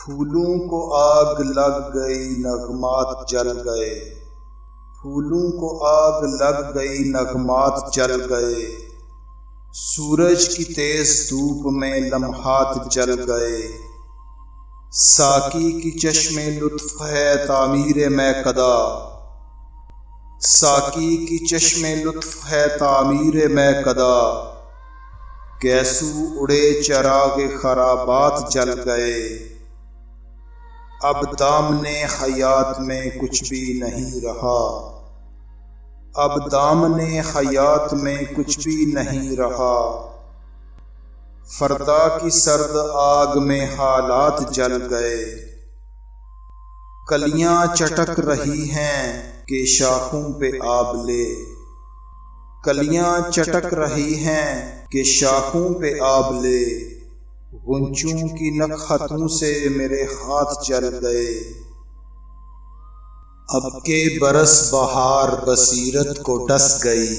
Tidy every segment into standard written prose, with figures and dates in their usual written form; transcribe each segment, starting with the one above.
پھولوں کو آگ لگ گئی نغمات جل گئے، پھولوں کو آگ لگ گئی نغمات جل گئے، سورج کی تیز دھوپ میں لمحات جل گئے، ساقی کی چشم لطف ہے تعمیر میں قدا، ساقی کی چشم لطف ہے تعمیر میں قدا، گیسو اڑے چراغ خرابات جل گئے، اب دامن حیات میں کچھ بھی نہیں رہا، اب دامن حیات میں کچھ بھی نہیں رہا، فردا کی سرد آگ میں حالات جل گئے، کلیاں چٹک رہی ہیں کہ شاخوں پہ آبلے، کلیاں چٹک رہی ہیں کہ شاخوں پہ آبلے، غنچوں کی نکہتوں سے میرے ہاتھ جل گئے، اب کے برس بہار بصیرت کو ڈس گئی،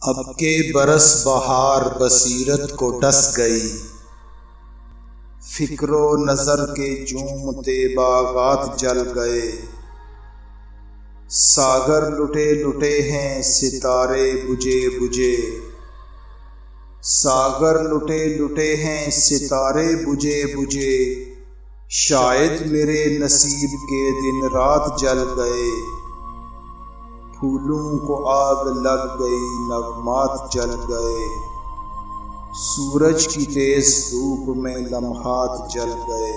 اب کے برس بہار بصیرت کو ڈس گئی، فکر و نظر کے جھومتے باغات جل گئے، ساگر لٹے لٹے ہیں ستارے بجھے بجھے، ساگر لٹے لٹے ہیں ستارے بجھے بجھے، شاید میرے نصیب کے دن رات جل گئے، پھولوں کو آگ لگ گئی نغمات جل گئے، سورج کی تیز دھوپ میں لمحات جل گئے۔